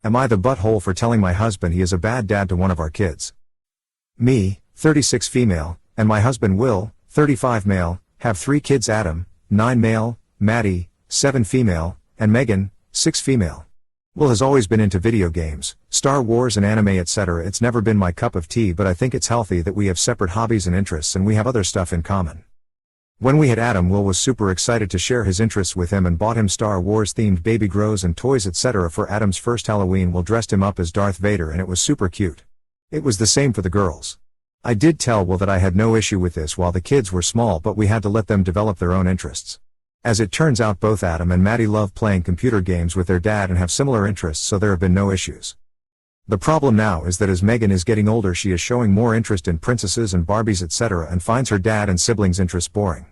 Am I the butthole for telling my husband he is a bad dad to one of our kids? Me, 36 female, and my husband Will, 35 male, have 3 kids: Adam, 9 male, Maddie, 7 female, and Megan, 6 female. Will has always been into video games, Star Wars and anime etc. It's never been my cup of tea, but I think it's healthy that we have separate hobbies and interests and we have other stuff in common. When we had Adam, Will was super excited to share his interests with him and bought him Star Wars themed baby grows and toys etc. For Adam's first Halloween. Will dressed him up as Darth Vader and it was super cute. It was the same for the girls. I did tell Will that I had no issue with this while the kids were small, but we had to let them develop their own interests. As it turns out, both Adam and Maddie love playing computer games with their dad and have similar interests, so there have been no issues. The problem now is that as Megan is getting older, she is showing more interest in princesses and Barbies etc. and finds her dad and siblings' interests boring.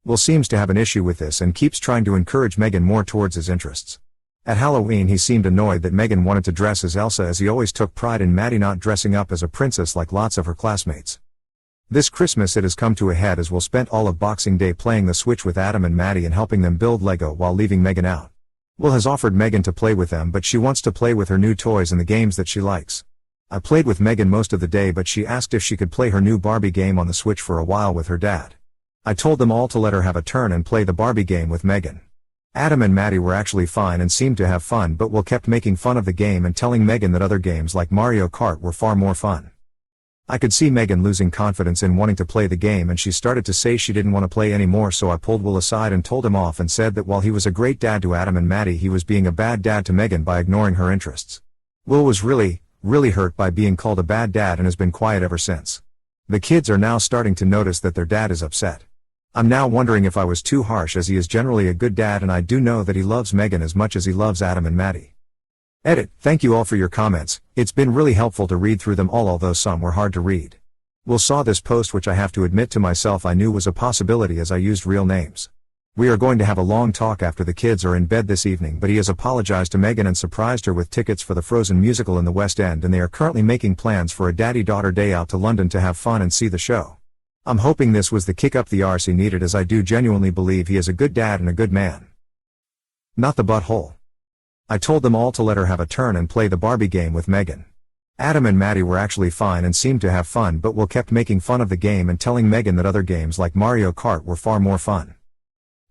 Will seems to have an issue with this and keeps trying to encourage Megan more towards his interests. At Halloween he seemed annoyed that Megan wanted to dress as Elsa, as he always took pride in Maddie not dressing up as a princess like lots of her classmates. This Christmas it has come to a head as Will spent all of Boxing Day playing the Switch with Adam and Maddie and helping them build Lego while leaving Megan out. Will has offered Megan to play with them, but she wants to play with her new toys and the games that she likes. I played with Megan most of the day, but she asked if she could play her new Barbie game on the Switch for a while with her dad. I told them all to let her have a turn and play the Barbie game with Megan. Adam and Maddie were actually fine and seemed to have fun, but Will kept making fun of the game and telling Megan that other games like Mario Kart were far more fun. I could see Megan losing confidence in wanting to play the game, and she started to say she didn't want to play anymore, so I pulled Will aside and told him off and said that while he was a great dad to Adam and Maddie, he was being a bad dad to Megan by ignoring her interests. Will was really hurt by being called a bad dad and has been quiet ever since. The kids are now starting to notice that their dad is upset. I'm now wondering if I was too harsh, as he is generally a good dad and I do know that he loves Megan as much as he loves Adam and Maddie. Edit. Thank you all for your comments. It's been really helpful to read through them all, although some were hard to read. Will saw this post, which I have to admit to myself I knew was a possibility as I used real names. We are going to have a long talk after the kids are in bed this evening, but he has apologized to Megan and surprised her with tickets for the Frozen musical in the West End, and they are currently making plans for a daddy-daughter day out to London to have fun and see the show. I'm hoping this was the kick up the arse he needed, as I do genuinely believe he is a good dad and a good man. Not the butthole. I told them all to let her have a turn and play the Barbie game with Megan. Adam and Maddie were actually fine and seemed to have fun, but Will kept making fun of the game and telling Megan that other games like Mario Kart were far more fun.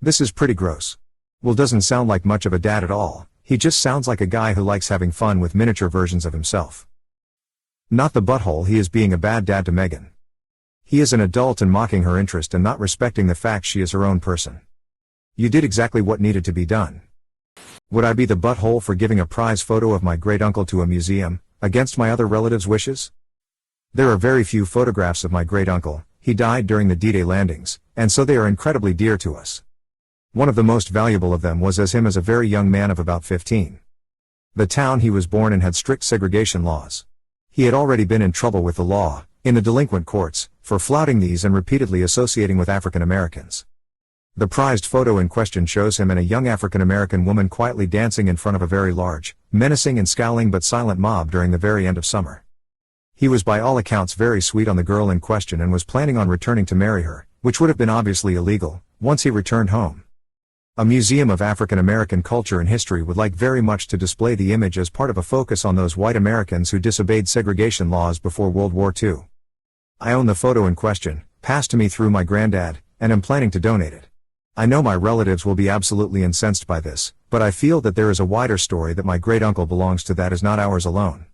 This is pretty gross. Will doesn't sound like much of a dad at all, he just sounds like a guy who likes having fun with miniature versions of himself. Not the butthole. He is being a bad dad to Megan. He is an adult and mocking her interest and not respecting the fact she is her own person. You did exactly what needed to be done. Would I be the butthole for giving a prize photo of my great-uncle to a museum, against my other relatives' wishes? There are very few photographs of my great-uncle. He died during the D-Day landings, and so they are incredibly dear to us. One of the most valuable of them was as him as a very young man of about 15. The town he was born in had strict segregation laws. He had already been in trouble with the law, in the delinquent courts, for flouting these and repeatedly associating with African Americans. The prized photo in question shows him and a young African American woman quietly dancing in front of a very large, menacing and scowling but silent mob during the very end of summer. He was by all accounts very sweet on the girl in question and was planning on returning to marry her, which would have been obviously illegal, once he returned home. A museum of African American culture and history would like very much to display the image as part of a focus on those white Americans who disobeyed segregation laws before World War II. I own the photo in question, passed to me through my granddad, and am planning to donate it. I know my relatives will be absolutely incensed by this, but I feel that there is a wider story that my great-uncle belongs to that is not ours alone.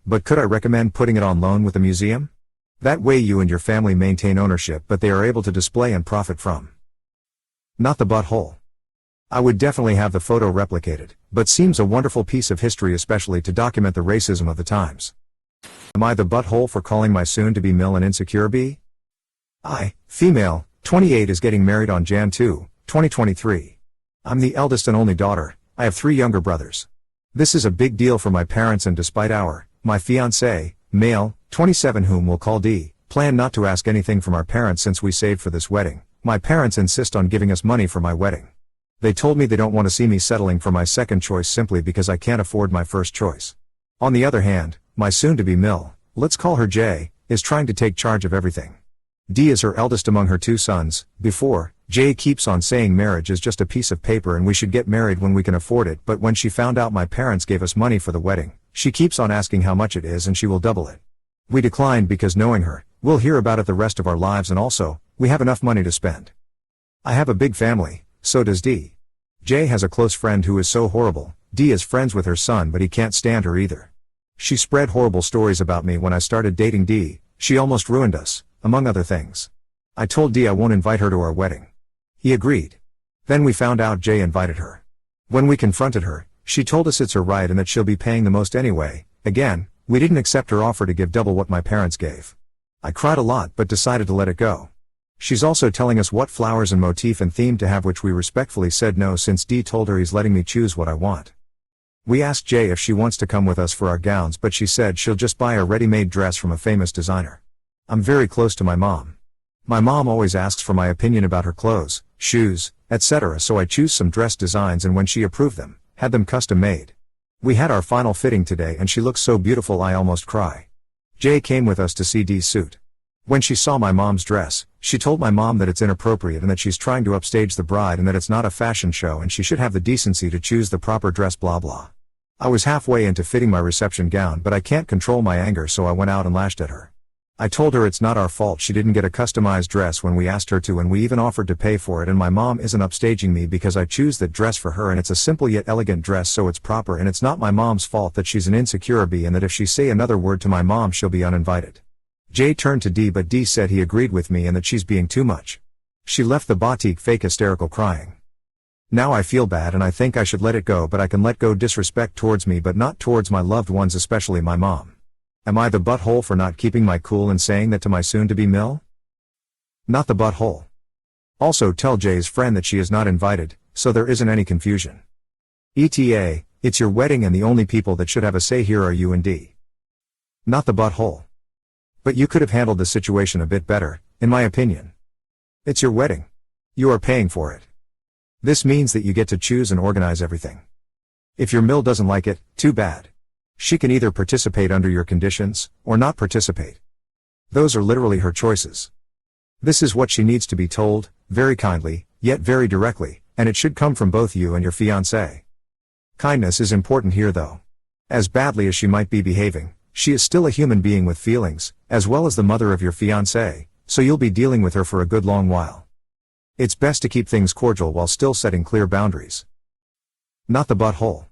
But could I recommend putting it on loan with a museum? That way you and your family maintain ownership, but they are able to display and profit from. Not the butthole. I would definitely have the photo replicated, but seems a wonderful piece of history, especially to document the racism of the times. Am I the butthole for calling my soon-to-be Mill an insecure bee? I, female, 28, is getting married on Jan 2, 2023. I'm the eldest and only daughter. I have 3 younger brothers. This is a big deal for my parents, and despite my fiancé, male, 27, whom we'll call D, plan not to ask anything from our parents since we saved for this wedding, my parents insist on giving us money for my wedding. They told me they don't want to see me settling for my second choice simply because I can't afford my first choice. On the other hand, my soon-to-be Mill, let's call her J, is trying to take charge of everything. D is her eldest among her 2 sons. Before, J keeps on saying marriage is just a piece of paper and we should get married when we can afford it, but when she found out my parents gave us money for the wedding, she keeps on asking how much it is and she will double it. We declined because knowing her, we'll hear about it the rest of our lives and also, we have enough money to spend. I have a big family, so does D. J has a close friend who is so horrible. D is friends with her son but he can't stand her either. She spread horrible stories about me when I started dating D, she almost ruined us, among other things. I told D I won't invite her to our wedding. He agreed. Then we found out J invited her. When we confronted her, she told us it's her right and that she'll be paying the most anyway. Again, we didn't accept her offer to give double what my parents gave. I cried a lot but decided to let it go. She's also telling us what flowers and motif and theme to have, which we respectfully said no since D told her he's letting me choose what I want. We asked J if she wants to come with us for our gowns but she said she'll just buy a ready-made dress from a famous designer. I'm very close to my mom. My mom always asks for my opinion about her clothes, shoes, etc. so I choose some dress designs and when she approved them, had them custom made. We had our final fitting today and she looks so beautiful I almost cry. J came with us to see D's suit. When she saw my mom's dress, she told my mom that it's inappropriate and that she's trying to upstage the bride and that it's not a fashion show and she should have the decency to choose the proper dress blah blah. I was halfway into fitting my reception gown but I can't control my anger so I went out and lashed at her. I told her it's not our fault she didn't get a customized dress when we asked her to and we even offered to pay for it and my mom isn't upstaging me because I choose that dress for her and it's a simple yet elegant dress so it's proper and it's not my mom's fault that she's an insecure bee and that if she say another word to my mom she'll be uninvited. J turned to D but D said he agreed with me and that she's being too much. She left the boutique fake hysterical crying. Now I feel bad and I think I should let it go but I can let go disrespect towards me but not towards my loved ones especially my mom. Am I the butthole for not keeping my cool and saying that to my soon-to-be mill? Not the butthole. Also tell Jay's friend that she is not invited, so there isn't any confusion. ETA, it's your wedding and the only people that should have a say here are you and D. Not the butthole. But you could have handled the situation a bit better, in my opinion. It's your wedding. You are paying for it. This means that you get to choose and organize everything. If your mill doesn't like it, too bad. She can either participate under your conditions, or not participate. Those are literally her choices. This is what she needs to be told, very kindly, yet very directly, and it should come from both you and your fiancé. Kindness is important here though. As badly as she might be behaving, she is still a human being with feelings, as well as the mother of your fiancé, so you'll be dealing with her for a good long while. It's best to keep things cordial while still setting clear boundaries. Not the butthole.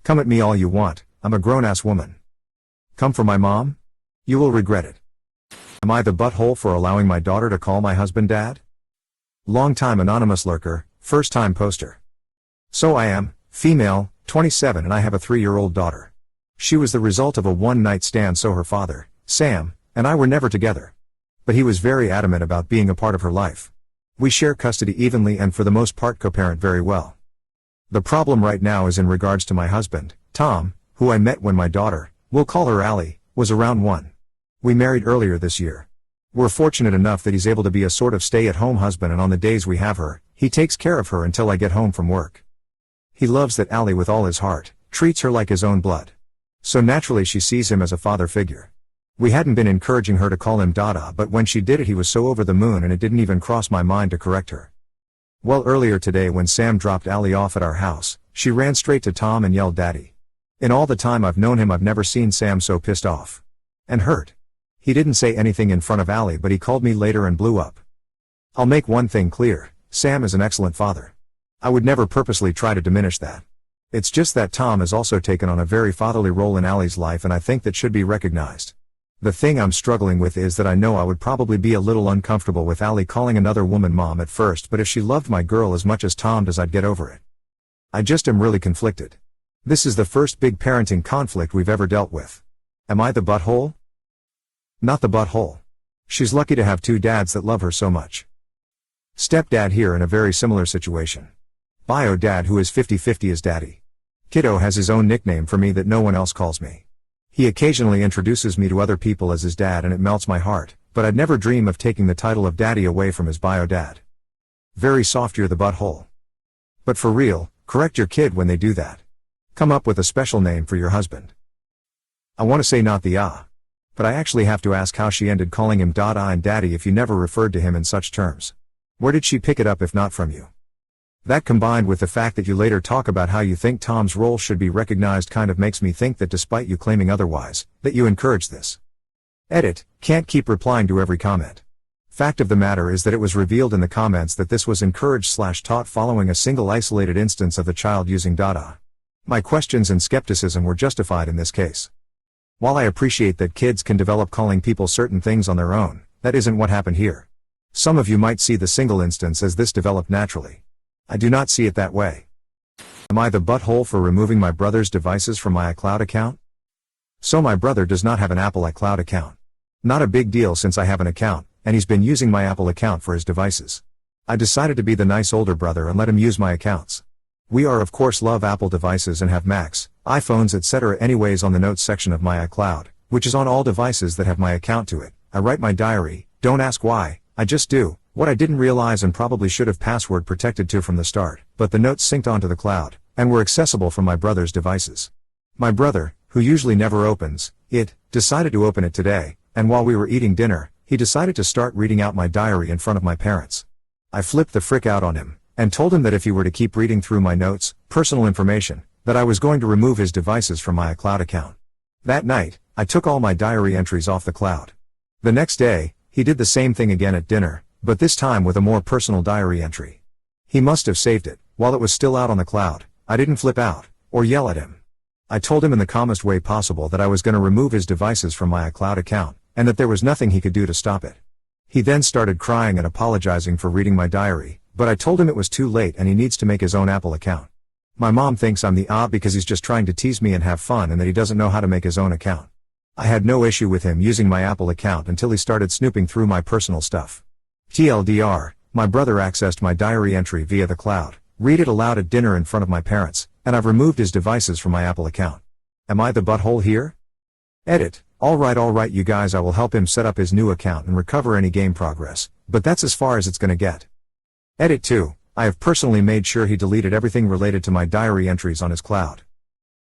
Come at me all you want. I'm a grown-ass woman. Come for my mom? You will regret it. Am I the butthole for allowing my daughter to call my husband dad? Long-time anonymous lurker, first-time poster. So I am, female, 27 and I have a 3-year-old daughter. She was the result of a one-night stand so her father, Sam, and I were never together. But he was very adamant about being a part of her life. We share custody evenly and for the most part co-parent very well. The problem right now is in regards to my husband, Tom, who I met when my daughter, we'll call her Allie, was around 1. We married earlier this year. We're fortunate enough that he's able to be a sort of stay-at-home husband and on the days we have her, he takes care of her until I get home from work. He loves that Allie with all his heart, treats her like his own blood. So naturally she sees him as a father figure. We hadn't been encouraging her to call him Dada but when she did it he was so over the moon and it didn't even cross my mind to correct her. Well earlier today when Sam dropped Allie off at our house, she ran straight to Tom and yelled Daddy. In all the time I've known him I've never seen Sam so pissed off. And hurt. He didn't say anything in front of Allie but he called me later and blew up. I'll make one thing clear, Sam is an excellent father. I would never purposely try to diminish that. It's just that Tom has also taken on a very fatherly role in Allie's life and I think that should be recognized. The thing I'm struggling with is that I know I would probably be a little uncomfortable with Allie calling another woman mom at first but if she loved my girl as much as Tom does I'd get over it. I just am really conflicted. This is the first big parenting conflict we've ever dealt with. Am I the butthole? Not the butthole. She's lucky to have 2 dads that love her so much. Stepdad here in a very similar situation. Bio dad who is 50-50 as daddy. Kiddo has his own nickname for me that no one else calls me. He occasionally introduces me to other people as his dad and it melts my heart, but I'd never dream of taking the title of daddy away from his bio dad. Very soft you're the butthole. But for real, correct your kid when they do that. Come up with a special name for your husband. I want to say not the But I actually have to ask how she ended calling him Dada and Daddy if you never referred to him in such terms. Where did she pick it up if not from you? That combined with the fact that you later talk about how you think Tom's role should be recognized kind of makes me think that despite you claiming otherwise, that you encourage this. Edit, can't keep replying to every comment. Fact of the matter is that it was revealed in the comments that this was encouraged/taught following a single isolated instance of the child using Dada. My questions and skepticism were justified in this case. While I appreciate that kids can develop calling people certain things on their own, that isn't what happened here. Some of you might see the single instance as this developed naturally. I do not see it that way. Am I the butthole for removing my brother's devices from my iCloud account? So my brother does not have an Apple iCloud account. Not a big deal since I have an account, and he's been using my Apple account for his devices. I decided to be the nice older brother and let him use my accounts. We are of course love Apple devices and have Macs, iPhones etc. Anyways, on the notes section of my iCloud, which is on all devices that have my account to it, I write my diary. Don't ask why, I just do, what I didn't realize and probably should have password protected to from the start, but the notes synced onto the cloud, and were accessible from my brother's devices. My brother, who usually never opens it, decided to open it today, and while we were eating dinner, he decided to start reading out my diary in front of my parents. I flipped the frick out on him, and told him that if he were to keep reading through my notes, personal information, that I was going to remove his devices from my iCloud account. That night, I took all my diary entries off the cloud. The next day, he did the same thing again at dinner, but this time with a more personal diary entry. He must have saved it, while it was still out on the cloud. I didn't flip out, or yell at him. I told him in the calmest way possible that I was going to remove his devices from my iCloud account, and that there was nothing he could do to stop it. He then started crying and apologizing for reading my diary, but I told him it was too late and he needs to make his own Apple account. My mom thinks I'm the because he's just trying to tease me and have fun and that he doesn't know how to make his own account. I had no issue with him using my Apple account until he started snooping through my personal stuff. TLDR, my brother accessed my diary entry via the cloud, read it aloud at dinner in front of my parents, and I've removed his devices from my Apple account. Am I the butthole here? Edit, alright you guys, I will help him set up his new account and recover any game progress, but that's as far as it's gonna get. Edit 2, I have personally made sure he deleted everything related to my diary entries on his cloud.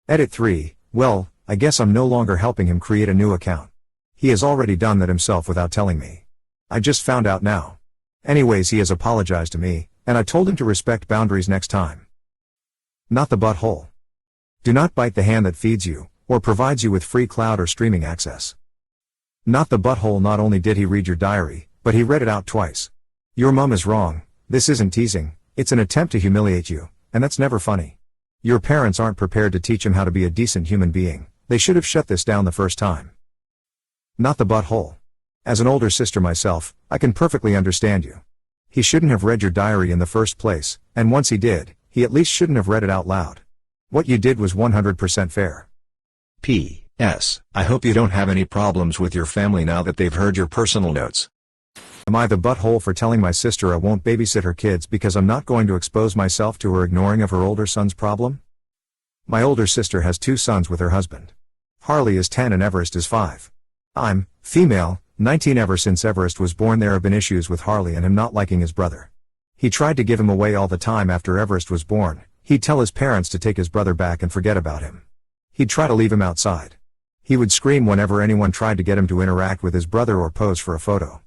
Edit 3, well, I guess I'm no longer helping him create a new account. He has already done that himself without telling me. I just found out now. Anyways, he has apologized to me, and I told him to respect boundaries next time. Not the butthole. Do not bite the hand that feeds you, or provides you with free cloud or streaming access. Not the butthole. Not only did he read your diary, but he read it out twice. Your mom is wrong. This isn't teasing, it's an attempt to humiliate you, and that's never funny. Your parents aren't prepared to teach him how to be a decent human being. They should have shut this down the first time. Not the butthole. As an older sister myself, I can perfectly understand you. He shouldn't have read your diary in the first place, and once he did, he at least shouldn't have read it out loud. What you did was 100% fair. P.S. I hope you don't have any problems with your family now that they've heard your personal notes. Am I the butthole for telling my sister I won't babysit her kids because I'm not going to expose myself to her ignoring of her older son's problem? My older sister has 2 sons with her husband. Harley is 10 and Everest is 5. I'm female, 19. Ever since Everest was born there have been issues with Harley and him not liking his brother. He tried to give him away all the time after Everest was born. He'd tell his parents to take his brother back and forget about him. He'd try to leave him outside. He would scream whenever anyone tried to get him to interact with his brother or pose for a photo.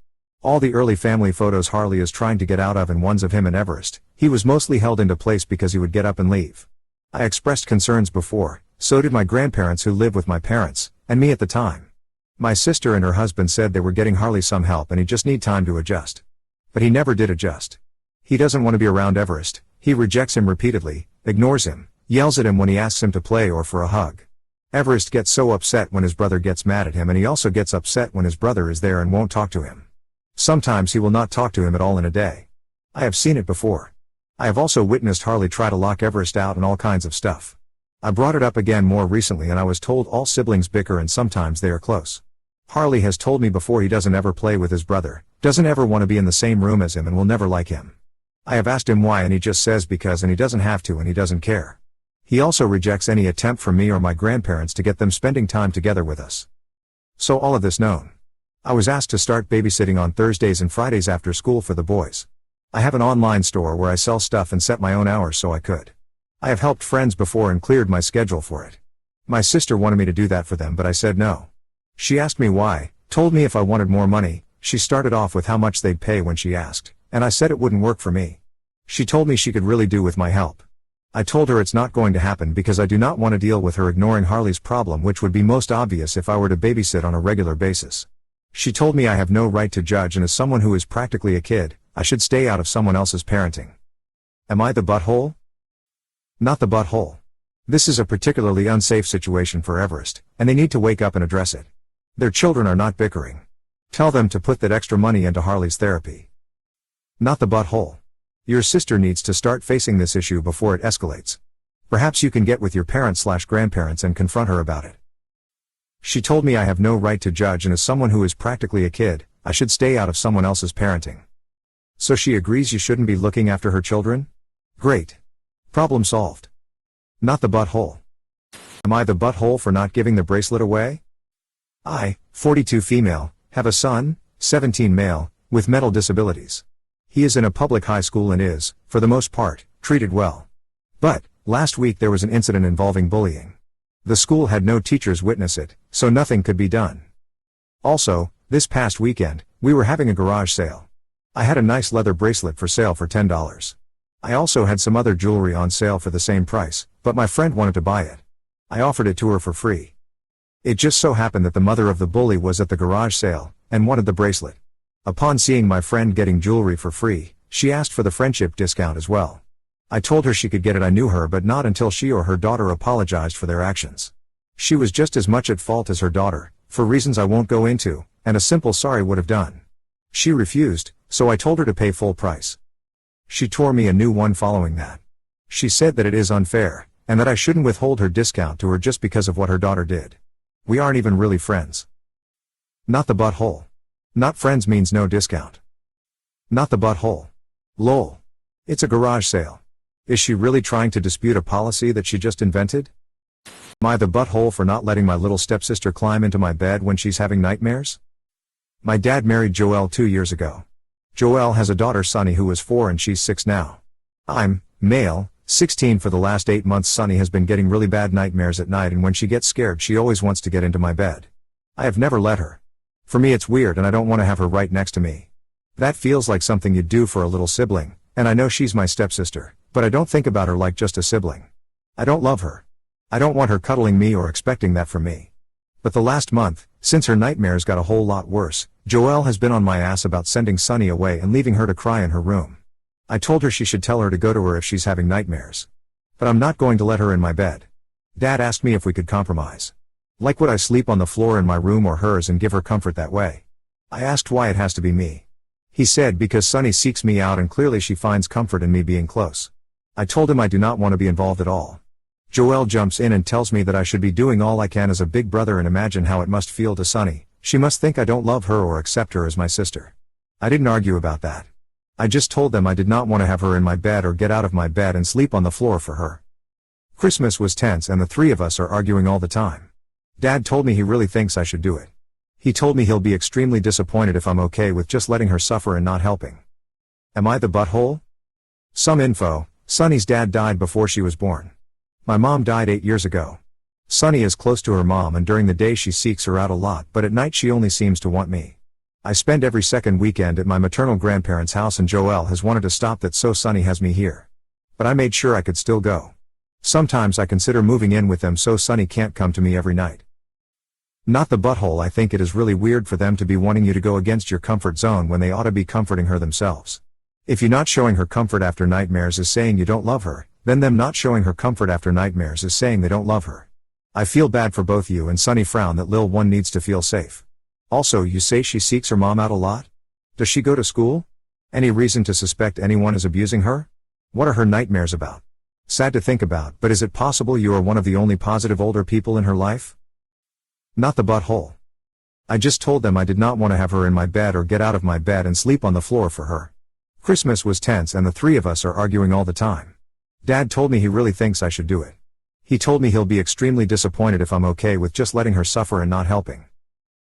All the early family photos Harley is trying to get out of and ones of him and Everest, he was mostly held into place because he would get up and leave. I expressed concerns before, so did my grandparents who lived with my parents, and me at the time. My sister and her husband said they were getting Harley some help and he'd just need time to adjust. But he never did adjust. He doesn't want to be around Everest, he rejects him repeatedly, ignores him, yells at him when he asks him to play or for a hug. Everest gets so upset when his brother gets mad at him, and he also gets upset when his brother is there and won't talk to him. Sometimes he will not talk to him at all in a day. I have seen it before. I have also witnessed Harley try to lock Everest out and all kinds of stuff. I brought it up again more recently and I was told all siblings bicker and sometimes they are close. Harley has told me before he doesn't ever play with his brother, doesn't ever want to be in the same room as him and will never like him. I have asked him why and he just says because, and he doesn't have to and he doesn't care. He also rejects any attempt from me or my grandparents to get them spending time together with us. So all of this known, I was asked to start babysitting on Thursdays and Fridays after school for the boys. I have an online store where I sell stuff and set my own hours so I could. I have helped friends before and cleared my schedule for it. My sister wanted me to do that for them but I said no. She asked me why, told me if I wanted more money. She started off with how much they'd pay when she asked, and I said it wouldn't work for me. She told me she could really do with my help. I told her it's not going to happen because I do not want to deal with her ignoring Harley's problem, which would be most obvious if I were to babysit on a regular basis. She told me I have no right to judge, and as someone who is practically a kid, I should stay out of someone else's parenting. Am I the butthole? Not the butthole. This is a particularly unsafe situation for Everest, and they need to wake up and address it. Their children are not bickering. Tell them to put that extra money into Harley's therapy. Not the butthole. Your sister needs to start facing this issue before it escalates. Perhaps you can get with your parents/grandparents and confront her about it. She told me I have no right to judge, and as someone who is practically a kid, I should stay out of someone else's parenting. So she agrees you shouldn't be looking after her children? Great. Problem solved. Not the butthole. Am I the butthole for not giving the bracelet away? I, 42 female, have a son, 17 male, with mental disabilities. He is in a public high school and is, for the most part, treated well. But, last week there was an incident involving bullying. The school had no teachers witness it, so nothing could be done. Also, this past weekend, we were having a garage sale. I had a nice leather bracelet for sale for $10. I also had some other jewelry on sale for the same price, but my friend wanted to buy it. I offered it to her for free. It just so happened that the mother of the bully was at the garage sale, and wanted the bracelet. Upon seeing my friend getting jewelry for free, she asked for the friendship discount as well. I told her she could get it. I knew her, but not until she or her daughter apologized for their actions. She was just as much at fault as her daughter, for reasons I won't go into, and a simple sorry would have done. She refused, so I told her to pay full price. She tore me a new one following that. She said that it is unfair, and that I shouldn't withhold her discount to her just because of what her daughter did. We aren't even really friends. Not the butthole. Not friends means no discount. Not the butthole. Lol. It's a garage sale. Is she really trying to dispute a policy that she just invented? Am I the butthole for not letting my little stepsister climb into my bed when she's having nightmares? My dad married Joelle 2 years ago. Joelle has a daughter, Sunny, who is 4 and she's 6 now. I'm, male, 16. For the last 8 months Sunny has been getting really bad nightmares at night, and when she gets scared she always wants to get into my bed. I have never let her. For me it's weird, and I don't want to have her right next to me. That feels like something you'd do for a little sibling, and I know she's my stepsister, but I don't think about her like just a sibling. I don't love her. I don't want her cuddling me or expecting that from me. But the last month, since her nightmares got a whole lot worse, Joelle has been on my ass about sending Sunny away and leaving her to cry in her room. I told her she should tell her to go to her if she's having nightmares. But I'm not going to let her in my bed. Dad asked me if we could compromise. Like, would I sleep on the floor in my room or hers and give her comfort that way? I asked why it has to be me. He said because Sunny seeks me out and clearly she finds comfort in me being close. I told him I do not want to be involved at all. Joelle jumps in and tells me that I should be doing all I can as a big brother, and imagine how it must feel to Sunny. She must think I don't love her or accept her as my sister. I didn't argue about that. I just told them I did not want to have her in my bed or get out of my bed and sleep on the floor for her. Christmas was tense and the three of us are arguing all the time. Dad told me he really thinks I should do it. He told me he'll be extremely disappointed if I'm okay with just letting her suffer and not helping. Am I the butthole? Some info: Sunny's dad died before she was born. My mom died 8 years ago. Sunny is close to her mom, and during the day she seeks her out a lot, but at night she only seems to want me. I spend every second weekend at my maternal grandparents' house, and Joelle has wanted to stop that, so Sunny has me here. But I made sure I could still go. Sometimes I consider moving in with them so Sunny can't come to me every night. Not the butthole. I think it is really weird for them to be wanting you to go against your comfort zone when they ought to be comforting her themselves. If you not showing her comfort after nightmares is saying you don't love her, then them not showing her comfort after nightmares is saying they don't love her. I feel bad for both you and Sunny. Frown that Lil one needs to feel safe. Also, you say she seeks her mom out a lot? Does she go to school? Any reason to suspect anyone is abusing her? What are her nightmares about? Sad to think about, but is it possible you are one of the only positive older people in her life? Not the butthole. I just told them I did not want to have her in my bed or get out of my bed and sleep on the floor for her. Christmas was tense and the three of us are arguing all the time. Dad told me he really thinks I should do it. He told me he'll be extremely disappointed if I'm okay with just letting her suffer and not helping.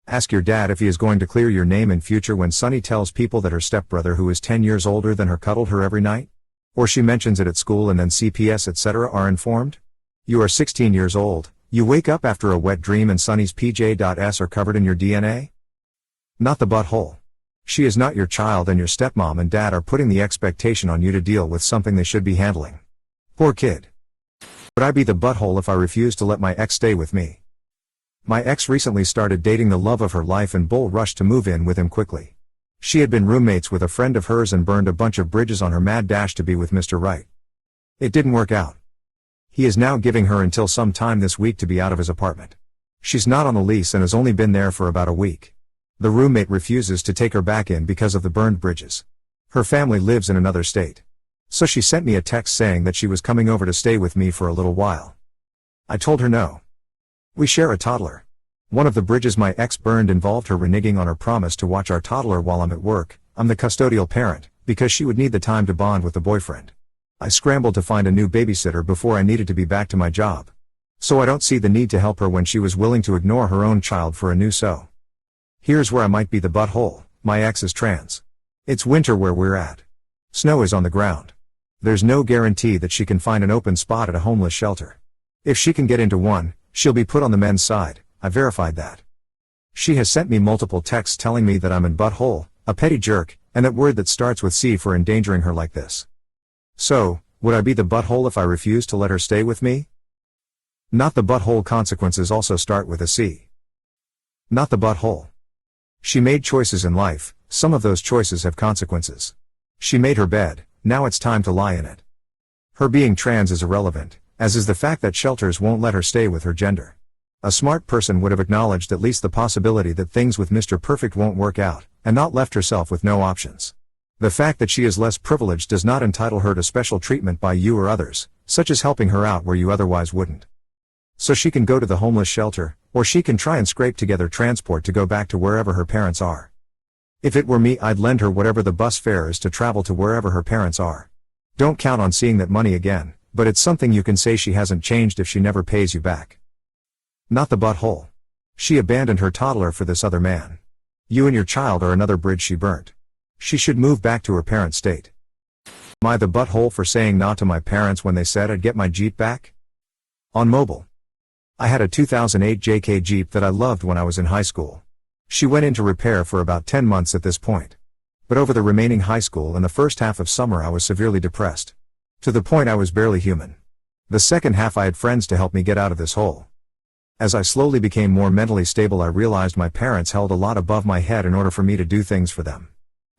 Ask your dad if he is going to clear your name in future when Sunny tells people that her stepbrother, who is 10 years older than her, cuddled her every night? Or she mentions it at school and then CPS etc. are informed? You are 16 years old, You wake up after a wet dream and Sunny's PJ.S are covered in your DNA? Not the butthole. She is not your child and your stepmom and dad are putting the expectation on you to deal with something they should be handling. Poor kid. Would I be the butthole if I refused to let my ex stay with me? My ex recently started dating the love of her life and bull rushed to move in with him quickly. She had been roommates with a friend of hers and burned a bunch of bridges on her mad dash to be with Mr. Right. It didn't work out. He is now giving her until some time this week to be out of his apartment. She's not on the lease and has only been there for about a week. The roommate refuses to take her back in because of the burned bridges. Her family lives in another state. So she sent me a text saying that she was coming over to stay with me for a little while. I told her no. We share a toddler. One of the bridges my ex burned involved her reneging on her promise to watch our toddler while I'm at work. I'm the custodial parent, because she would need the time to bond with the boyfriend. I scrambled to find a new babysitter before I needed to be back to my job. So I don't see the need to help her when she was willing to ignore her own child for a new so. Here's where I might be the butthole. My ex is trans. It's winter where we're at. Snow is on the ground. There's no guarantee that she can find an open spot at a homeless shelter. If she can get into one, she'll be put on the men's side. I verified that. She has sent me multiple texts telling me that I'm in butthole, a petty jerk, and that word that starts with C for endangering her like this. So, would I be the butthole if I refused to let her stay with me? Not the butthole. Consequences also start with a C. Not the butthole. She made choices in life, some of those choices have consequences. She made her bed, now it's time to lie in it. Her being trans is irrelevant, as is the fact that shelters won't let her stay with her gender. A smart person would have acknowledged at least the possibility that things with Mr. Perfect won't work out, and not left herself with no options. The fact that she is less privileged does not entitle her to special treatment by you or others, such as helping her out where you otherwise wouldn't. So she can go to the homeless shelter, or she can try and scrape together transport to go back to wherever her parents are. If it were me, I'd lend her whatever the bus fare is to travel to wherever her parents are. Don't count on seeing that money again, but it's something you can say she hasn't changed if she never pays you back. Not the butthole. She abandoned her toddler for this other man. You and your child are another bridge she burnt. She should move back to her parent state. Am I the butthole for saying nah to my parents when they said I'd get my Jeep back? On mobile. I had a 2008 JK Jeep that I loved when I was in high school. She went into repair for about 10 months at this point. But over the remaining high school and the first half of summer I was severely depressed. To the point I was barely human. The second half I had friends to help me get out of this hole. As I slowly became more mentally stable, I realized my parents held a lot above my head in order for me to do things for them.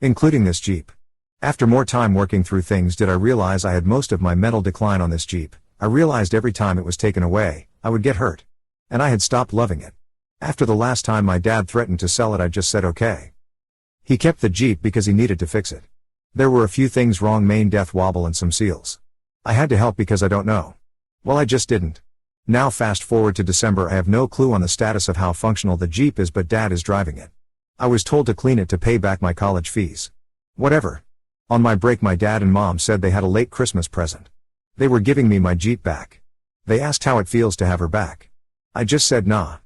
Including this Jeep. After more time working through things did I realize I had most of my mental decline on this Jeep. I realized every time it was taken away, I would get hurt. And I had stopped loving it. After the last time my dad threatened to sell it, I just said okay. He kept the Jeep because he needed to fix it. There were a few things wrong: main death wobble and some seals. I had to help because I don't know. Well, I just didn't. Now fast forward to December, I have no clue on the status of how functional the Jeep is, but dad is driving it. I was told to clean it to pay back my college fees. Whatever. On my break my dad and mom said they had a late Christmas present. They were giving me my Jeep back. They asked how it feels to have her back. I just said nah.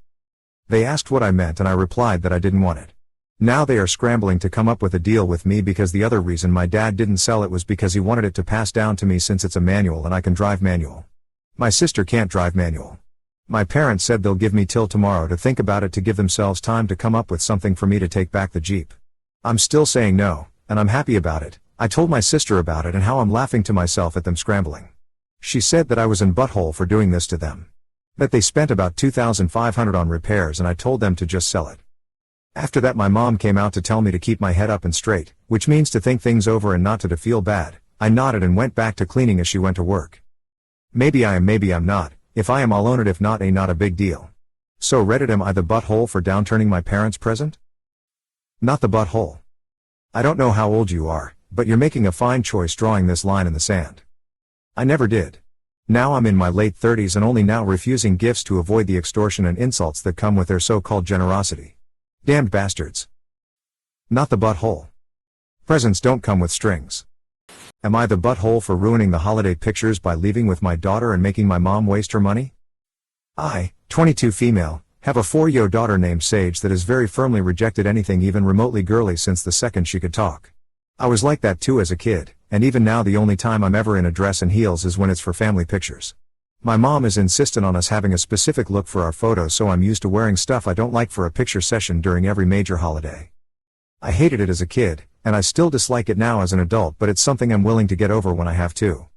They asked what I meant and I replied that I didn't want it. Now they are scrambling to come up with a deal with me because the other reason my dad didn't sell it was because he wanted it to pass down to me since it's a manual and I can drive manual. My sister can't drive manual. My parents said they'll give me till tomorrow to think about it, to give themselves time to come up with something for me to take back the Jeep. I'm still saying no, and I'm happy about it. I told my sister about it and how I'm laughing to myself at them scrambling. She said that I was in butthole for doing this to them. That they spent about $2,500 on repairs and I told them to just sell it. After that my mom came out to tell me to keep my head up and straight, which means to think things over and not to feel bad. I nodded and went back to cleaning as she went to work. Maybe I am, maybe I'm not. If I am, I'll own it. If not a big deal. So Reddit, am I the butthole for downturning my parents' present? Not the butthole. I don't know how old you are, but you're making a fine choice drawing this line in the sand. I never did. Now I'm in my late 30s and only now refusing gifts to avoid the extortion and insults that come with their so-called generosity. Damned bastards. Not the butthole. Presents don't come with strings. Am I the butthole for ruining the holiday pictures by leaving with my daughter and making my mom waste her money? I, 22 female, have a 4-year daughter named Sage that has very firmly rejected anything even remotely girly since the second she could talk. I was like that too as a kid, and even now the only time I'm ever in a dress and heels is when it's for family pictures. My mom is insistent on us having a specific look for our photos, so I'm used to wearing stuff I don't like for a picture session during every major holiday. I hated it as a kid, and I still dislike it now as an adult, but it's something I'm willing to get over when I have to.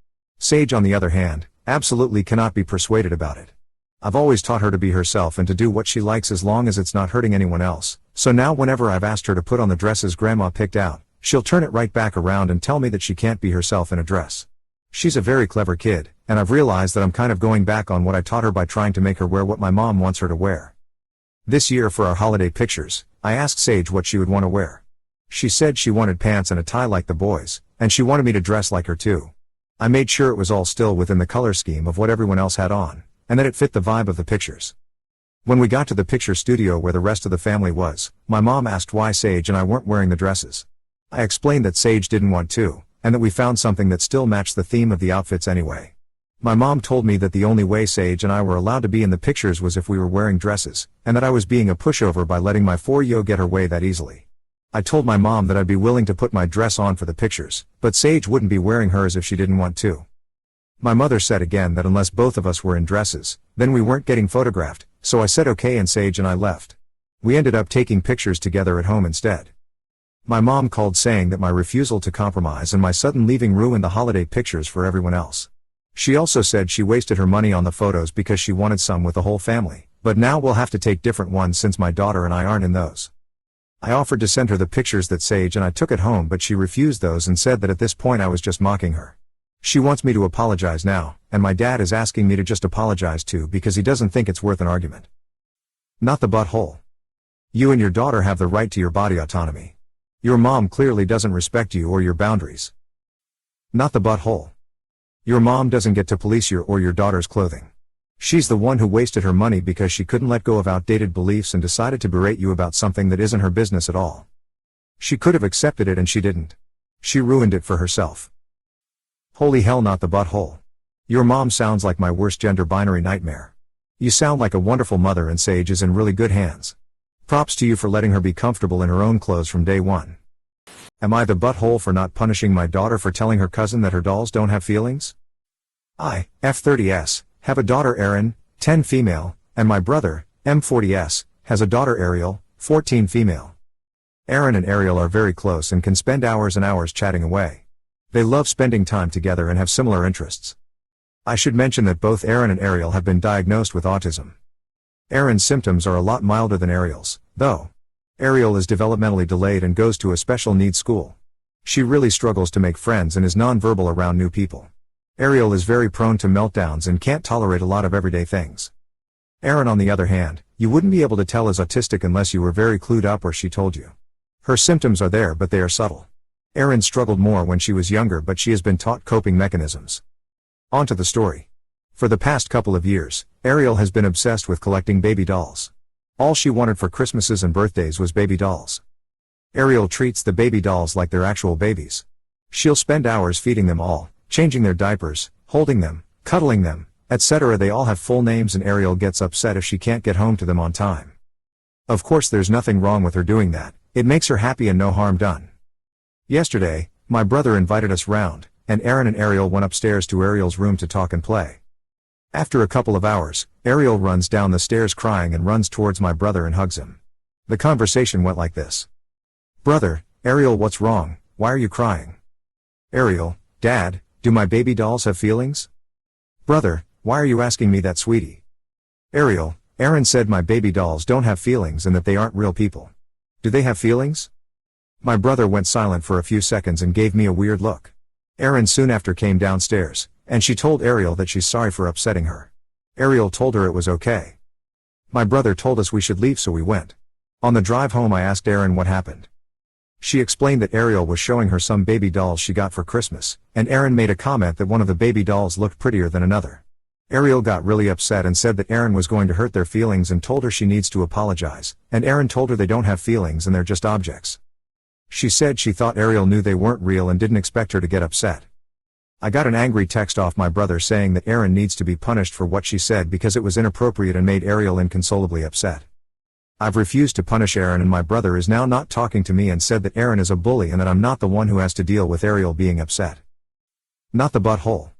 Sage, on the other hand, absolutely cannot be persuaded about it. I've always taught her to be herself and to do what she likes as long as it's not hurting anyone else, so now whenever I've asked her to put on the dresses Grandma picked out, she'll turn it right back around and tell me that she can't be herself in a dress. She's a very clever kid, and I've realized that I'm kind of going back on what I taught her by trying to make her wear what my mom wants her to wear. This year for our holiday pictures, I asked Sage what she would want to wear. She said she wanted pants and a tie like the boys, and she wanted me to dress like her too. I made sure it was all still within the color scheme of what everyone else had on, and that it fit the vibe of the pictures. When we got to the picture studio where the rest of the family was, my mom asked why Sage and I weren't wearing the dresses. I explained that Sage didn't want to, and that we found something that still matched the theme of the outfits anyway. My mom told me that the only way Sage and I were allowed to be in the pictures was if we were wearing dresses, and that I was being a pushover by letting my 4-yo get her way that easily. I told my mom that I'd be willing to put my dress on for the pictures, but Sage wouldn't be wearing hers if she didn't want to. My mother said again that unless both of us were in dresses, then we weren't getting photographed, so I said okay and Sage and I left. We ended up taking pictures together at home instead. My mom called saying that my refusal to compromise and my sudden leaving ruined the holiday pictures for everyone else. She also said she wasted her money on the photos because she wanted some with the whole family, but now we'll have to take different ones since my daughter and I aren't in those. I offered to send her the pictures that Sage and I took at home, but she refused those and said that at this point I was just mocking her. She wants me to apologize now, and my dad is asking me to just apologize too because he doesn't think it's worth an argument. Not the butthole. You and your daughter have the right to your body autonomy. Your mom clearly doesn't respect you or your boundaries. Not the butthole. Your mom doesn't get to police your or your daughter's clothing. She's the one who wasted her money because she couldn't let go of outdated beliefs and decided to berate you about something that isn't her business at all. She could have accepted it and she didn't. She ruined it for herself. Holy hell, not the butthole. Your mom sounds like my worst gender binary nightmare. You sound like a wonderful mother and Sage is in really good hands. Props to you for letting her be comfortable in her own clothes from day one. Am I the butthole for not punishing my daughter for telling her cousin that her dolls don't have feelings? I, F30S, have a daughter Erin, 10 female, and my brother, M40S, has a daughter Ariel, 14 female. Erin and Ariel are very close and can spend hours and hours chatting away. They love spending time together and have similar interests. I should mention that both Erin and Ariel have been diagnosed with autism. Erin's symptoms are a lot milder than Ariel's, though. Ariel is developmentally delayed and goes to a special needs school. She really struggles to make friends and is nonverbal around new people. Ariel is very prone to meltdowns and can't tolerate a lot of everyday things. Erin, on the other hand, you wouldn't be able to tell is autistic unless you were very clued up or she told you. Her symptoms are there, but they are subtle. Erin struggled more when she was younger, but she has been taught coping mechanisms. On to the story. For the past couple of years, Ariel has been obsessed with collecting baby dolls. All she wanted for Christmases and birthdays was baby dolls. Ariel treats the baby dolls like they're actual babies. She'll spend hours feeding them all, changing their diapers, holding them, cuddling them, etc. They all have full names and Ariel gets upset if she can't get home to them on time. Of course there's nothing wrong with her doing that, it makes her happy and no harm done. Yesterday, my brother invited us round, and Erin and Ariel went upstairs to Ariel's room to talk and play. After a couple of hours, Ariel runs down the stairs crying and runs towards my brother and hugs him. The conversation went like this. Brother, Ariel, what's wrong, why are you crying? Ariel, Dad, do my baby dolls have feelings? Brother, why are you asking me that, sweetie? Ariel, Erin said my baby dolls don't have feelings and that they aren't real people. Do they have feelings? My brother went silent for a few seconds and gave me a weird look. Erin soon after came downstairs, and she told Ariel that she's sorry for upsetting her. Ariel told her it was okay. My brother told us we should leave, so we went. On the drive home I asked Erin what happened. She explained that Ariel was showing her some baby dolls she got for Christmas, and Erin made a comment that one of the baby dolls looked prettier than another. Ariel got really upset and said that Erin was going to hurt their feelings and told her she needs to apologize, and Erin told her they don't have feelings and they're just objects. She said she thought Ariel knew they weren't real and didn't expect her to get upset. I got an angry text off my brother saying that Erin needs to be punished for what she said because it was inappropriate and made Ariel inconsolably upset. I've refused to punish Erin and my brother is now not talking to me and said that Erin is a bully and that I'm not the one who has to deal with Ariel being upset. Not the butthole.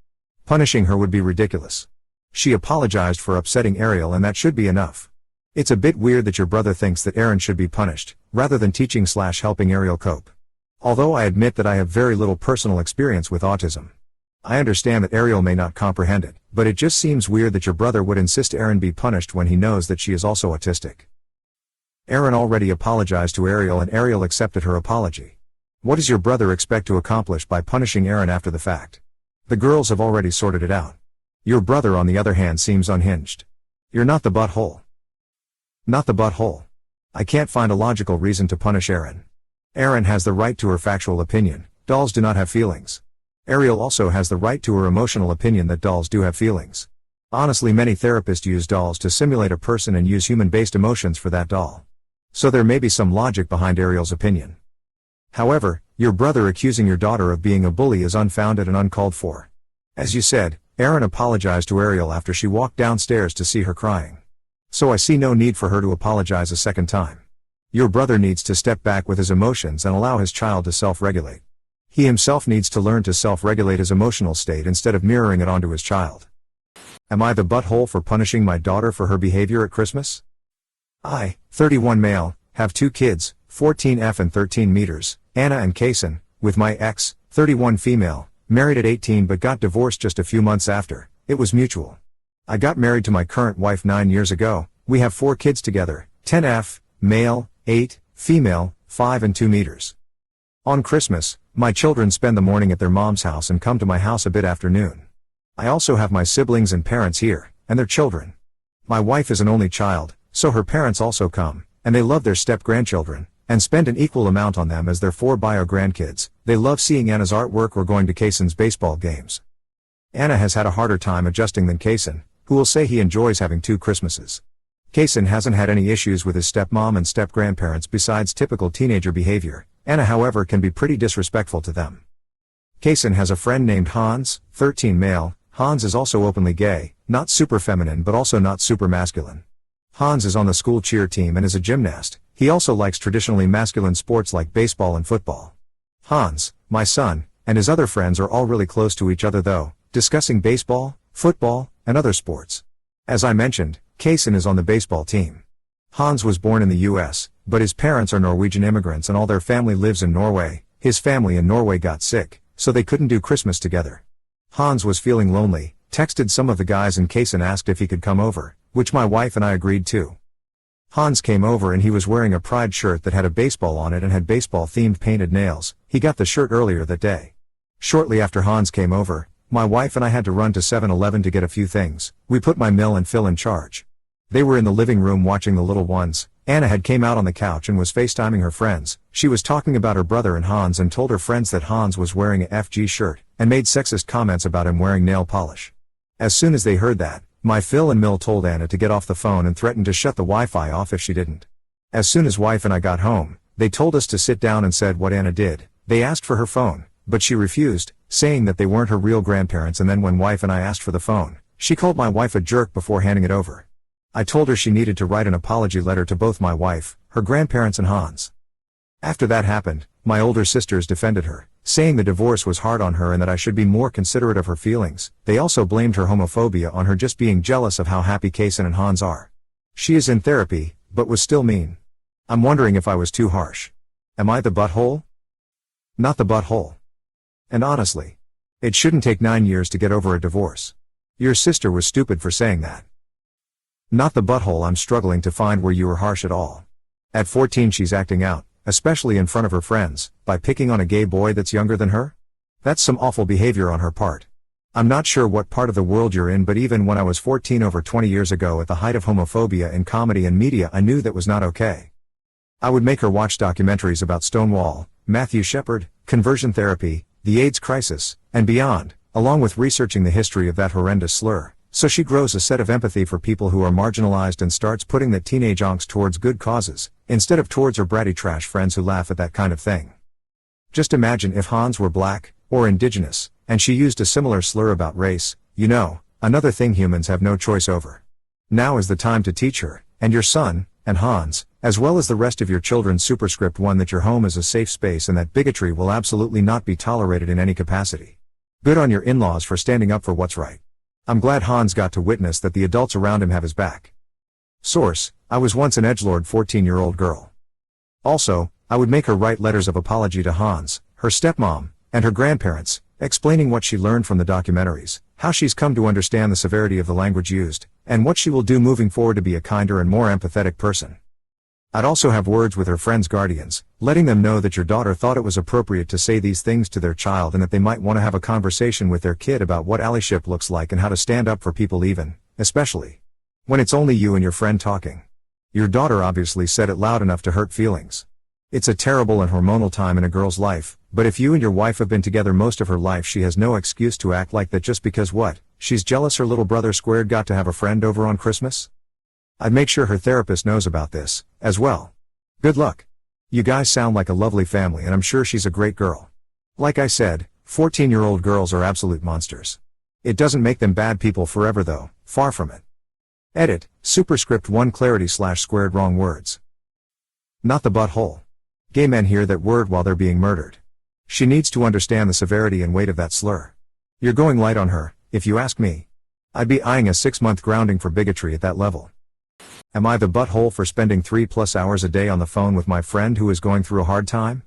Punishing her would be ridiculous. She apologized for upsetting Ariel, and that should be enough. It's a bit weird that your brother thinks that Aaron should be punished, rather than teaching/helping Ariel cope. Although I admit that I have very little personal experience with autism. I understand that Ariel may not comprehend it, but it just seems weird that your brother would insist Aaron be punished when he knows that she is also autistic. Aaron already apologized to Ariel and Ariel accepted her apology. What does your brother expect to accomplish by punishing Aaron after the fact? The girls have already sorted it out. Your brother, on the other hand, seems unhinged. You're not the butthole. Not the butthole. I can't find a logical reason to punish Aaron. Aaron has the right to her factual opinion. Dolls do not have feelings. Ariel also has the right to her emotional opinion that dolls do have feelings. Honestly, many therapists use dolls to simulate a person and use human-based emotions for that doll. So there may be some logic behind Ariel's opinion. However, your brother accusing your daughter of being a bully is unfounded and uncalled for. As you said, Aaron apologized to Ariel after she walked downstairs to see her crying. So I see no need for her to apologize a second time. Your brother needs to step back with his emotions and allow his child to self-regulate. He himself needs to learn to self-regulate his emotional state instead of mirroring it onto his child. Am I the butthole for punishing my daughter for her behavior at Christmas? I, 31 male, have 2 kids, 14F and 13 meters, Anna and Kason, with my ex, 31 female, married at 18 but got divorced just a few months after. It was mutual. I got married to my current wife 9 years ago. We have 4 kids together, 10F, male, 8, female, 5 and 2 meters. On Christmas, my children spend the morning at their mom's house and come to my house a bit after noon. I also have my siblings and parents here, and their children. My wife is an only child, so her parents also come, and they love their step-grandchildren, and spend an equal amount on them as their 4 bio-grandkids. They love seeing Anna's artwork or going to Kason's baseball games. Anna has had a harder time adjusting than Kason, who will say he enjoys having 2 Christmases. Kason hasn't had any issues with his stepmom and step-grandparents besides typical teenager behavior. Anna, however, can be pretty disrespectful to them. Kason has a friend named Hans, 13 male. Hans is also openly gay, not super feminine but also not super masculine. Hans is on the school cheer team and is a gymnast. He also likes traditionally masculine sports like baseball and football. Hans, my son, and his other friends are all really close to each other though, discussing baseball, football, and other sports. As I mentioned, Kason is on the baseball team. Hans was born in the US, but his parents are Norwegian immigrants and all their family lives in Norway. His family in Norway got sick, so they couldn't do Christmas together. Hans was feeling lonely, texted some of the guys and Kason asked if he could come over, which my wife and I agreed to. Hans came over and he was wearing a pride shirt that had a baseball on it and had baseball-themed painted nails. He got the shirt earlier that day. Shortly after Hans came over, my wife and I had to run to 7-Eleven to get a few things. We put my Mill and Phil in charge. They were in the living room watching the little ones. Anna had came out on the couch and was FaceTiming her friends. She was talking about her brother and Hans and told her friends that Hans was wearing a FG shirt, and made sexist comments about him wearing nail polish. As soon as they heard that, my Phil and Mill told Anna to get off the phone and threatened to shut the Wi-Fi off if she didn't. As soon as wife and I got home, they told us to sit down and said what Anna did. They asked for her phone, but she refused, saying that they weren't her real grandparents, and then when wife and I asked for the phone, she called my wife a jerk before handing it over. I told her she needed to write an apology letter to both my wife, her grandparents and Hans. After that happened, my older sisters defended her, saying the divorce was hard on her and that I should be more considerate of her feelings. They also blamed her homophobia on her just being jealous of how happy Kason and Hans are. She is in therapy, but was still mean. I'm wondering if I was too harsh. Am I the butthole? Not the butthole. And honestly, it shouldn't take 9 years to get over a divorce. Your sister was stupid for saying that. Not the butthole. I'm struggling to find where you were harsh at all. At 14 she's acting out, especially in front of her friends, by picking on a gay boy that's younger than her? That's some awful behavior on her part. I'm not sure what part of the world you're in, but even when I was 14 over 20 years ago at the height of homophobia in comedy and media, I knew that was not okay. I would make her watch documentaries about Stonewall, Matthew Shepard, conversion therapy, the AIDS crisis, and beyond, along with researching the history of that horrendous slur. So she grows a set of empathy for people who are marginalized and starts putting that teenage angst towards good causes, instead of towards her bratty trash friends who laugh at that kind of thing. Just imagine if Hans were black, or indigenous, and she used a similar slur about race, another thing humans have no choice over. Now is the time to teach her, and your son, and Hans, as well as the rest of your children superscript 1 that your home is a safe space and that bigotry will absolutely not be tolerated in any capacity. Good on your in-laws for standing up for what's right. I'm glad Hans got to witness that the adults around him have his back. Source: I was once an edgelord 14-year-old girl. Also, I would make her write letters of apology to Hans, her stepmom, and her grandparents, explaining what she learned from the documentaries, how she's come to understand the severity of the language used, and what she will do moving forward to be a kinder and more empathetic person. I'd also have words with her friends' guardians, letting them know that your daughter thought it was appropriate to say these things to their child and that they might want to have a conversation with their kid about what allyship looks like and how to stand up for people especially when it's only you and your friend talking. Your daughter obviously said it loud enough to hurt feelings. It's a terrible and hormonal time in a girl's life, but if you and your wife have been together most of her life, she has no excuse to act like that just because she's jealous her little brother squared got to have a friend over on Christmas? I'd make sure her therapist knows about this, as well. Good luck. You guys sound like a lovely family and I'm sure she's a great girl. Like I said, 14-year-old girls are absolute monsters. It doesn't make them bad people forever though, far from it. Edit: Superscript 1 clarity/squared wrong words. Not the butthole. Gay men hear that word while they're being murdered. She needs to understand the severity and weight of that slur. You're going light on her, if you ask me. I'd be eyeing a 6-month grounding for bigotry at that level. Am I the butthole for spending 3+ hours a day on the phone with my friend who is going through a hard time?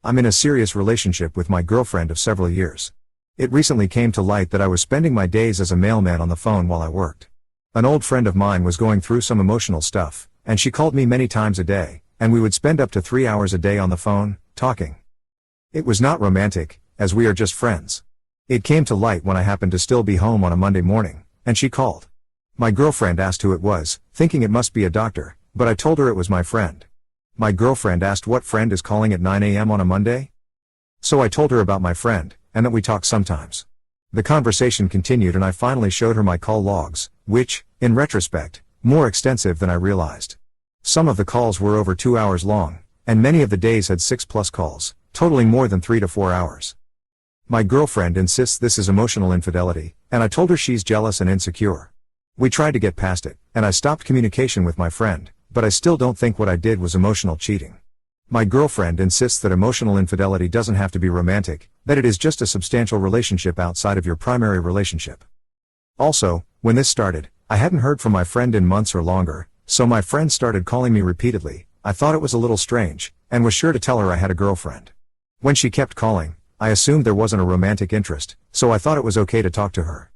I'm in a serious relationship with my girlfriend of several years. It recently came to light that I was spending my days as a mailman on the phone while I worked. An old friend of mine was going through some emotional stuff, and she called me many times a day, and we would spend up to 3 hours a day on the phone, talking. It was not romantic, as we are just friends. It came to light when I happened to still be home on a Monday morning, and she called. My girlfriend asked who it was, thinking it must be a doctor, but I told her it was my friend. My girlfriend asked what friend is calling at 9 a.m. on a Monday? So I told her about my friend, and that we talk sometimes. The conversation continued and I finally showed her my call logs, which, in retrospect, more extensive than I realized. Some of the calls were over 2 hours long, and many of the days had 6+ calls, totaling more than 3 to 4 hours. My girlfriend insists this is emotional infidelity, and I told her she's jealous and insecure. We tried to get past it, and I stopped communication with my friend, but I still don't think what I did was emotional cheating. My girlfriend insists that emotional infidelity doesn't have to be romantic, that it is just a substantial relationship outside of your primary relationship. Also, when this started, I hadn't heard from my friend in months or longer, so my friend started calling me repeatedly. I thought it was a little strange, and was sure to tell her I had a girlfriend. When she kept calling, I assumed there wasn't a romantic interest, so I thought it was okay to talk to her.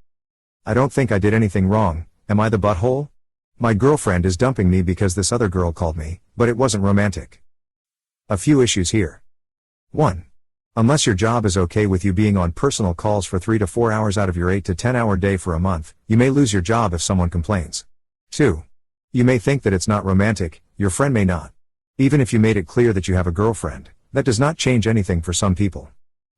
I don't think I did anything wrong. Am I the butthole? My girlfriend is dumping me because this other girl called me, but it wasn't romantic. A few issues here. 1. Unless your job is okay with you being on personal calls for 3 to 4 hours out of your 8 to 10 hour day for a month, you may lose your job if someone complains. 2. You may think that it's not romantic, your friend may not. Even if you made it clear that you have a girlfriend, that does not change anything for some people.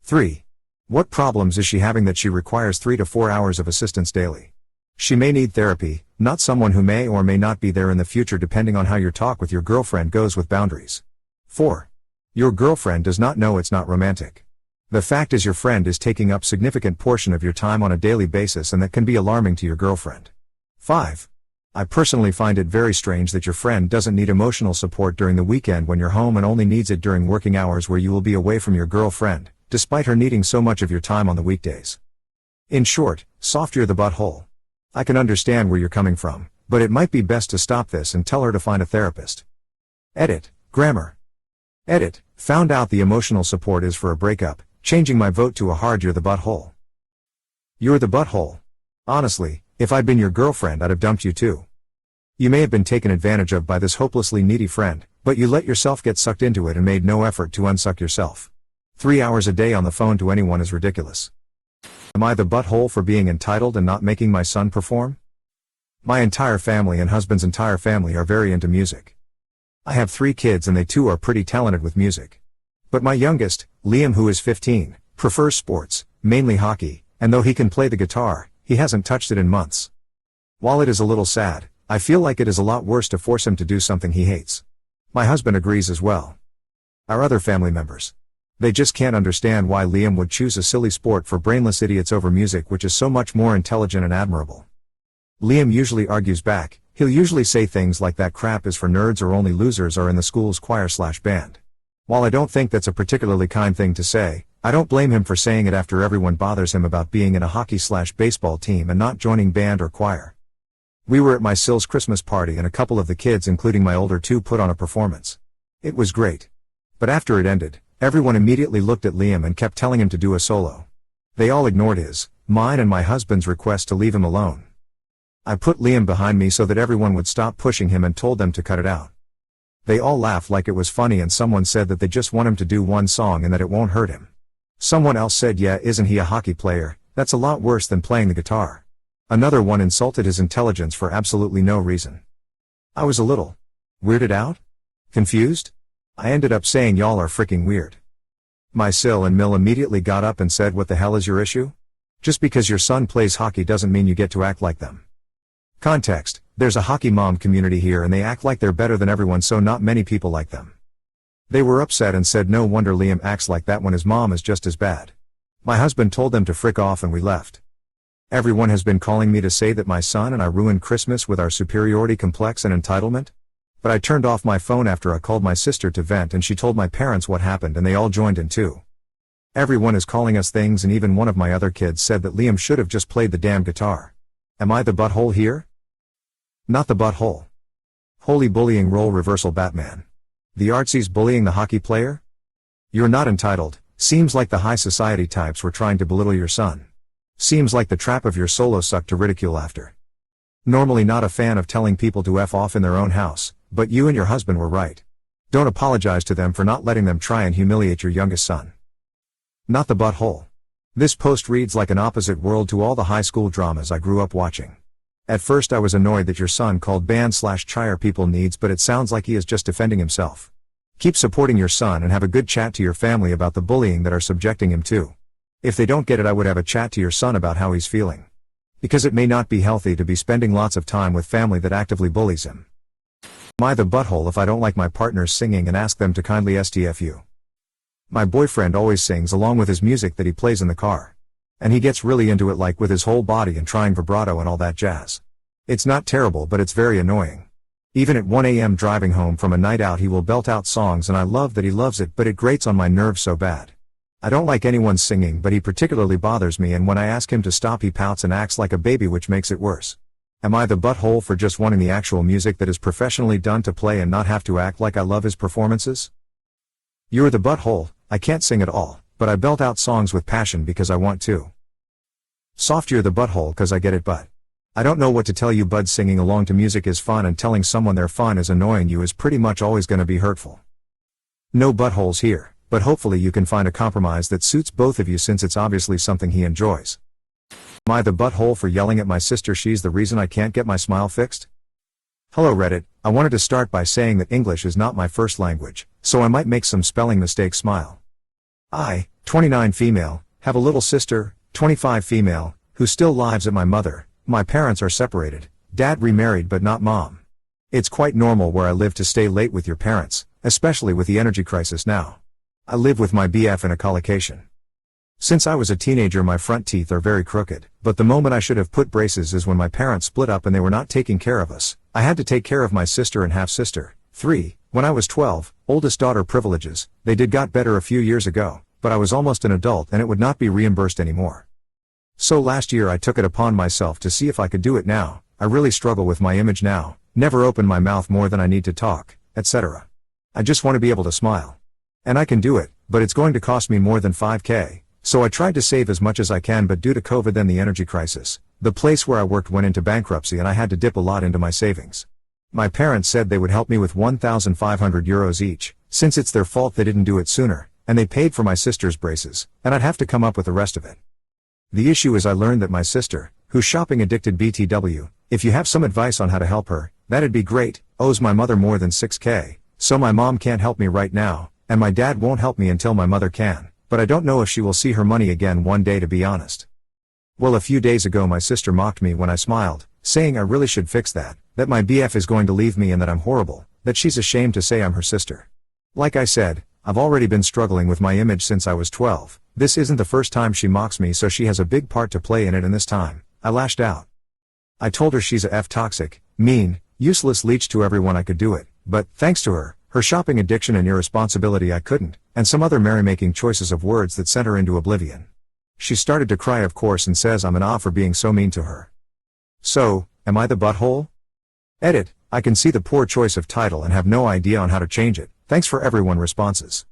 3. What problems is she having that she requires 3 to 4 hours of assistance daily? She may need therapy, not someone who may or may not be there in the future depending on how your talk with your girlfriend goes with boundaries. 4. Your girlfriend does not know it's not romantic. The fact is your friend is taking up significant portion of your time on a daily basis and that can be alarming to your girlfriend. 5. I personally find it very strange that your friend doesn't need emotional support during the weekend when you're home and only needs it during working hours where you will be away from your girlfriend, despite her needing so much of your time on the weekdays. In short, soft you're the butthole. I can understand where you're coming from, but it might be best to stop this and tell her to find a therapist. Edit: Grammar. Edit: Found out the emotional support is for a breakup, changing my vote to a hard you're the butthole. You're the butthole. Honestly, if I'd been your girlfriend I'd have dumped you too. You may have been taken advantage of by this hopelessly needy friend, but you let yourself get sucked into it and made no effort to unsuck yourself. 3 hours a day on the phone to anyone is ridiculous. Am I the butthole for being entitled and not making my son perform? My entire family and husband's entire family are very into music. I have 3 kids and they too are pretty talented with music. But my youngest, Liam, who is 15, prefers sports, mainly hockey, and though he can play the guitar, he hasn't touched it in months. While it is a little sad, I feel like it is a lot worse to force him to do something he hates. My husband agrees as well. Our other family members. They just can't understand why Liam would choose a silly sport for brainless idiots over music which is so much more intelligent and admirable. Liam usually argues back. He'll usually say things like that crap is for nerds or only losers are in the school's choir/band. While I don't think that's a particularly kind thing to say, I don't blame him for saying it after everyone bothers him about being in a hockey/baseball team and not joining band or choir. We were at my Sil's Christmas party and a couple of the kids including my older two put on a performance. It was great. But after it ended, everyone immediately looked at Liam and kept telling him to do a solo. They all ignored his, mine and my husband's request to leave him alone. I put Liam behind me so that everyone would stop pushing him and told them to cut it out. They all laughed like it was funny and someone said that they just want him to do one song and that it won't hurt him. Someone else said, yeah, isn't he a hockey player? That's a lot worse than playing the guitar. Another one insulted his intelligence for absolutely no reason. I was a little weirded out? Confused? I ended up saying y'all are freaking weird. My Sil and Mill immediately got up and said, what the hell is your issue? Just because your son plays hockey doesn't mean you get to act like them. Context: there's a hockey mom community here and they act like they're better than everyone, so not many people like them. They were upset and said no wonder Liam acts like that when his mom is just as bad. My husband told them to frick off and we left. Everyone has been calling me to say that my son and I ruined Christmas with our superiority complex and entitlement. But I turned off my phone after I called my sister to vent and she told my parents what happened and they all joined in too. Everyone is calling us things and even one of my other kids said that Liam should have just played the damn guitar. Am I the butthole here? Not the butthole. Holy bullying role reversal Batman. The artsies bullying the hockey player? You're not entitled. Seems like the high society types were trying to belittle your son. Seems like the trap of your solo sucked to ridicule after. Normally not a fan of telling people to F off in their own house, but you and your husband were right. Don't apologize to them for not letting them try and humiliate your youngest son. Not the butthole. This post reads like an opposite world to all the high school dramas I grew up watching. At first I was annoyed that your son called band/choir people needs, but it sounds like he is just defending himself. Keep supporting your son and have a good chat to your family about the bullying that are subjecting him to. If they don't get it, I would have a chat to your son about how he's feeling. Because it may not be healthy to be spending lots of time with family that actively bullies him. Am I the butthole if I don't like my partner's singing and ask them to kindly stfu? My boyfriend always sings along with his music that he plays in the car. And he gets really into it, like with his whole body and trying vibrato and all that jazz. It's not terrible, but it's very annoying. Even at 1 a.m. driving home from a night out he will belt out songs and I love that he loves it, but it grates on my nerves so bad. I don't like anyone singing, but he particularly bothers me, and when I ask him to stop he pouts and acts like a baby, which makes it worse. Am I the butthole for just wanting the actual music that is professionally done to play and not have to act like I love his performances? You're the butthole. I can't sing at all, but I belt out songs with passion because I want to. Soft, you're the butthole cause I get it, but I don't know what to tell you, bud. Singing along to music is fun and telling someone they're fun is annoying you is pretty much always gonna be hurtful. No buttholes here, but hopefully you can find a compromise that suits both of you since it's obviously something he enjoys. Am I the butthole for yelling at my sister she's the reason I can't get my smile fixed? Hello Reddit, I wanted to start by saying that English is not my first language, so I might make some spelling mistakes. Smile. I, 29 female, have a little sister, 25 female, who still lives at my mother. My parents are separated, dad remarried but not mom. It's quite normal where I live to stay late with your parents, especially with the energy crisis now. I live with my BF in a collocation. Since I was a teenager my front teeth are very crooked, but the moment I should have put braces is when my parents split up and they were not taking care of us. I had to take care of my sister and half-sister. 3. When I was 12, oldest daughter privileges, they did got better a few years ago, but I was almost an adult and it would not be reimbursed anymore. So last year I took it upon myself to see if I could do it now. I really struggle with my image now, never open my mouth more than I need to talk, etc. I just want to be able to smile. And I can do it, but it's going to cost me more than $5,000. So I tried to save as much as I can, but due to COVID then the energy crisis, the place where I worked went into bankruptcy and I had to dip a lot into my savings. My parents said they would help me with €1,500 each, since it's their fault they didn't do it sooner, and they paid for my sister's braces, and I'd have to come up with the rest of it. The issue is I learned that my sister, who's shopping addicted BTW, if you have some advice on how to help her, that'd be great, owes my mother more than $6,000, so my mom can't help me right now, and my dad won't help me until my mother can. But I don't know if she will see her money again one day, to be honest. Well, a few days ago my sister mocked me when I smiled, saying I really should fix that my BF is going to leave me and that I'm horrible, that she's ashamed to say I'm her sister. Like I said, I've already been struggling with my image since I was 12. This isn't the first time she mocks me, so she has a big part to play in it, and this time, I lashed out. I told her she's a toxic, mean, useless leech to everyone I could do it, but, thanks to her Her shopping addiction and irresponsibility I couldn't, and some other merrymaking choices of words that sent her into oblivion. She started to cry of course and says I'm an for being so mean to her. So, am I the butthole? Edit, I can see the poor choice of title and have no idea on how to change it. Thanks for everyone responses.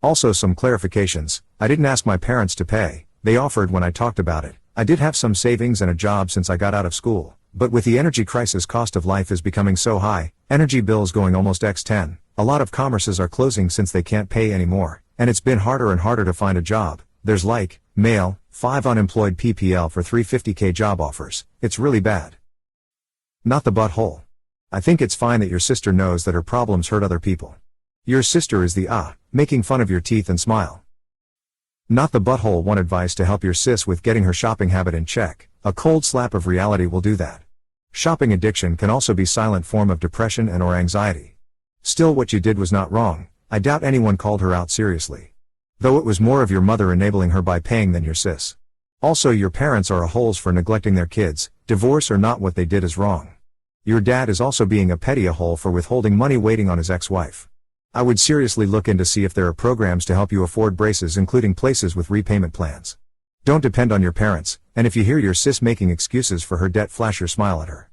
Also some clarifications, I didn't ask my parents to pay, they offered when I talked about it. I did have some savings and a job since I got out of school, but with the energy crisis cost of life is becoming so high, energy bills going almost x10, a lot of commerces are closing since they can't pay anymore, and it's been harder and harder to find a job. There's like, male, 5 unemployed PPL for 350k job offers, it's really bad. Not the butthole. I think it's fine that your sister knows that her problems hurt other people. Your sister is the making fun of your teeth and smile. Not the butthole. One advice to help your sis with getting her shopping habit in check, a cold slap of reality will do that. Shopping addiction can also be a silent form of depression and or anxiety. Still, what you did was not wrong, I doubt anyone called her out seriously. Though it was more of your mother enabling her by paying than your sis. Also, your parents are a-holes for neglecting their kids, divorce or not, what they did is wrong. Your dad is also being a petty a-hole for withholding money waiting on his ex-wife. I would seriously look into see if there are programs to help you afford braces, including places with repayment plans. Don't depend on your parents, and if you hear your sis making excuses for her debt, flash your smile at her.